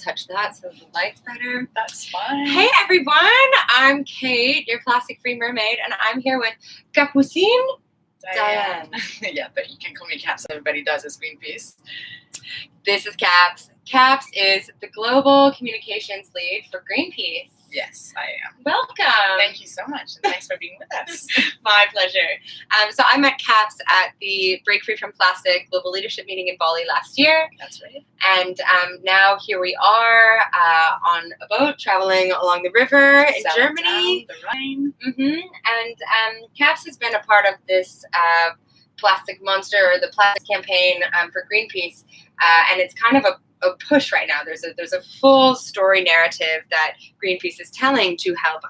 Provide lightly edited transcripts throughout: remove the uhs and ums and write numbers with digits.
touch that so the light's better. That's fine. Hey everyone, I'm Kate, your plastic-free mermaid, and I'm here with Capucine. Dayen. Yeah, but you can call me Caps. Everybody does as Greenpeace. This is Caps. Caps is the global communications lead for Greenpeace. Yes, I am. Welcome. Thank you so much, and thanks for being with us. My pleasure. So I met Caps at the Break Free from Plastic Global Leadership Meeting in Bali last year. That's right. And now here we are on a boat traveling along the river in Germany. Down the Rhine. And Caps has been a part of this plastic monster, or the plastic campaign for Greenpeace, and it's kind of a push right now. There's a full story narrative that Greenpeace is telling to help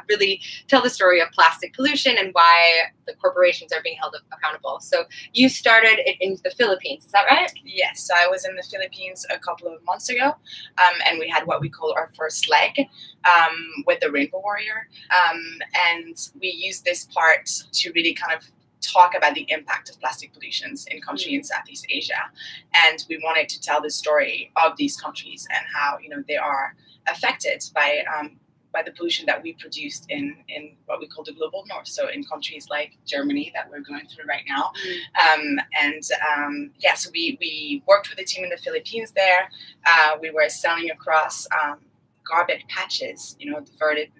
really tell the story of plastic pollution and why the corporations are being held accountable. So you started it in the Philippines, is that right? Yes, I was in the Philippines a couple of months ago, and we had what we call our first leg with the Rainbow Warrior, and we used this part to really kind of talk about the impact of plastic pollutions in countries in Southeast Asia, and we wanted to tell the story of these countries and how they are affected by the pollution that we produced in what we call the global north. So in countries like Germany that we're going through right now, so we worked with the team in the Philippines there. We were sailing across garbage patches, the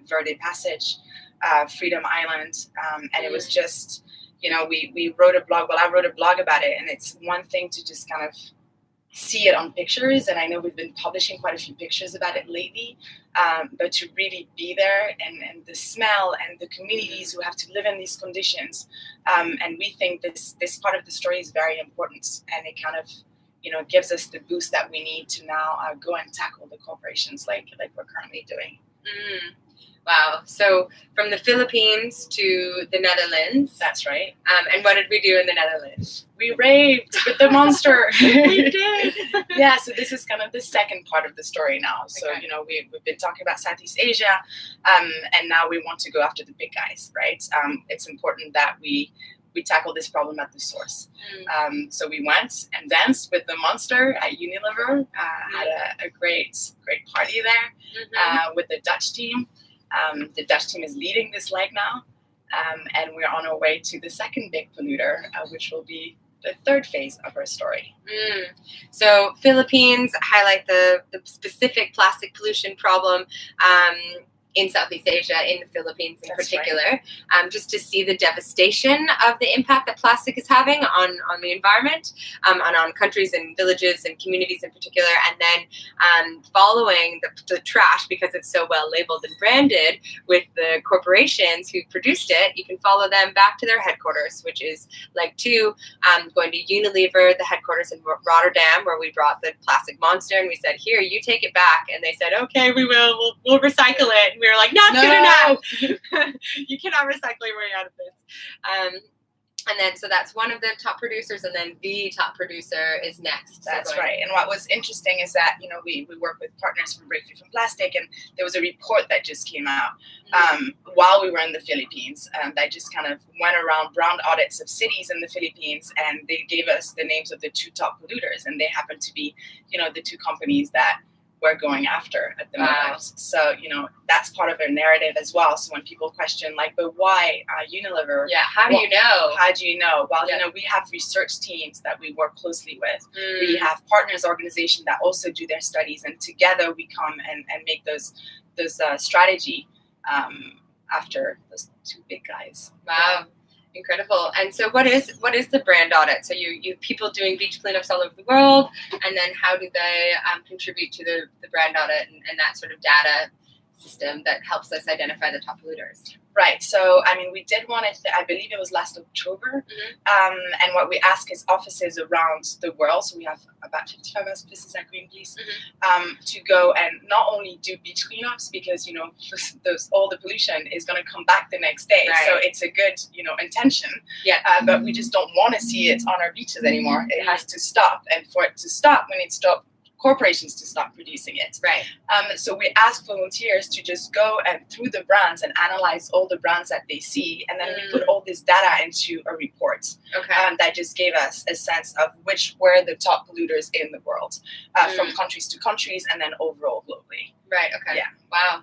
Verde Passage, Freedom Island, and it was just. We wrote a blog. Well, I wrote a blog about it, and it's one thing to just kind of see it on pictures. And I know we've been publishing quite a few pictures about it lately, but to really be there and the smell and the communities who have to live in these conditions. And we think this part of the story is very important, and it kind of gives us the boost that we need to now go and tackle the corporations like we're currently doing. Wow. So from the Philippines to the Netherlands. That's right. And what did we do in the Netherlands? We raved with the monster. We did. Yeah, so this is kind of the second part of the story now. So, Okay. We've been talking about Southeast Asia, and now we want to go after the big guys, right? It's important that we tackle this problem at the source. So we went and danced with the monster at Unilever, had a great party there with the Dutch team. The Dutch team is leading this leg now, and we're on our way to the second big polluter, which will be the third phase of our story. So Philippines highlight the specific plastic pollution problem in Southeast Asia, in the Philippines in That's particular, just to see the devastation of the impact that plastic is having on the environment, and on countries and villages and communities in particular, and then following the trash, because it's so well labeled and branded with the corporations who produced it. You can follow them back to their headquarters, which is leg 2, going to Unilever, the headquarters in Rotterdam, where we brought the plastic monster, and we said, here, you take it back. And they said, okay, we will. We'll recycle it. And we were like, not good enough. You cannot recycle your way out of this. And then, so that's one of the top producers, and then the top producer is next. That's right. And what was interesting is that, we work with partners from Break Free from Plastic, and there was a report that just came out while we were in the Philippines that just kind of went around brown audits of cities in the Philippines, and they gave us the names of the 2 top polluters, and they happen to be, the 2 companies that we're going after at the moment. So, that's part of our narrative as well. So when people question, but why Unilever? Yeah, how do you know? How do you know? Well, we have research teams that we work closely with. We have partners organizations that also do their studies, and together we come and make those strategy after those 2 big guys. Wow. Incredible. And so what is the brand audit? So you people doing beach cleanups all over the world, and then how do they contribute to the brand audit and that sort of data system that helps us identify the top polluters? Right. So, we did one, I believe it was last October. And what we ask is offices around the world, so we have about 55 offices at Greenpeace, to go and not only do beach cleanups, because, all the pollution is going to come back the next day. Right. So it's a good, intention. Yeah. But we just don't want to see it on our beaches anymore. It has to stop. And for it to stop, when it stops, corporations to stop producing it. Right. So we ask volunteers to just go and through the brands and analyze all the brands that they see, and then we put all this data into a report. Okay. That just gave us a sense of which were the top polluters in the world, from countries to countries, and then overall globally. Right. Okay. Yeah. Wow.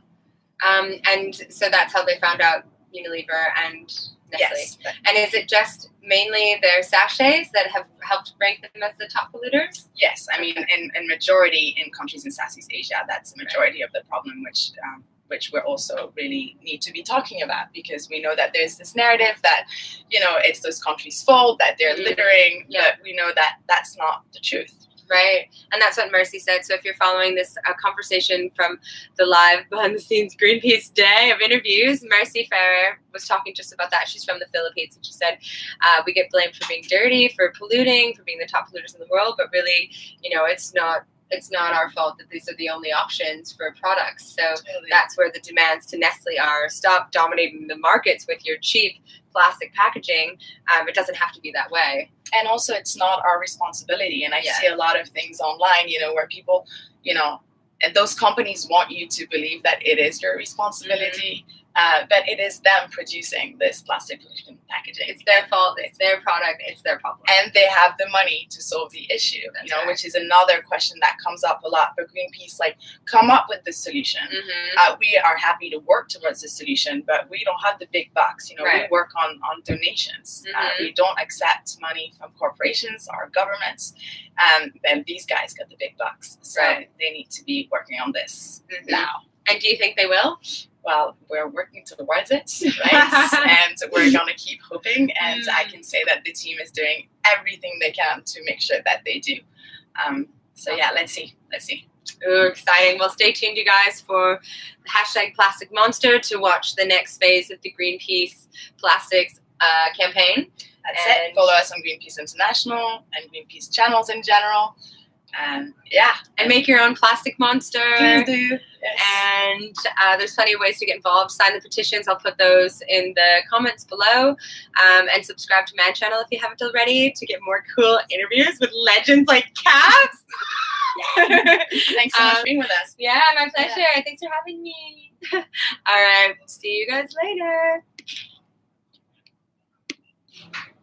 And so that's how they found out Unilever and Nestle. Yes. And is it just mainly their sachets that have helped rank them as the top polluters? Yes. I mean, in majority in countries in Southeast Asia, that's the majority of the problem, which we also really need to be talking about, because we know that there's this narrative that, it's those countries' fault, that they're littering, but we know that that's not the truth. Right. And that's what Mercy said. So if you're following this conversation from the live behind-the-scenes Greenpeace day of interviews, Mercy Ferrer was talking just about that. She's from the Philippines, and she said, we get blamed for being dirty, for polluting, for being the top polluters in the world, but really, it's not our fault that these are the only options for products. So that's where the demands to Nestle are. Stop dominating the markets with your cheap plastic packaging. It doesn't have to be that way. And also, it's not our responsibility. And I see a lot of things online, where people, and those companies want you to believe that it is your responsibility, but it is them producing this plastic pollution packaging. It's their fault. It's their product. It's their problem. And they have the money to solve the issue, which is another question that comes up a lot. But Greenpeace, come up with the solution. We are happy to work towards the solution, but we don't have the big bucks. We work on donations. We don't accept money from corporations or governments. And these guys got the big bucks. So they need to be working on this now. And do you think they will? Well, we're working towards it, right? And we're going to keep hoping. And I can say that the team is doing everything they can to make sure that they do. So let's see. Ooh, exciting. Well, stay tuned, you guys, for the #PlasticMonster to watch the next phase of the Greenpeace Plastics campaign. That's it. Follow us on Greenpeace International and Greenpeace channels in general. And make your own plastic monster. Please do. Yes. And there's plenty of ways to get involved. Sign the petitions. I'll put those in the comments below. And subscribe to my channel if you haven't already to get more cool interviews with legends like Caps. Thanks so much for being with us. Yeah, my pleasure. Thanks for having me. All right. See you guys later.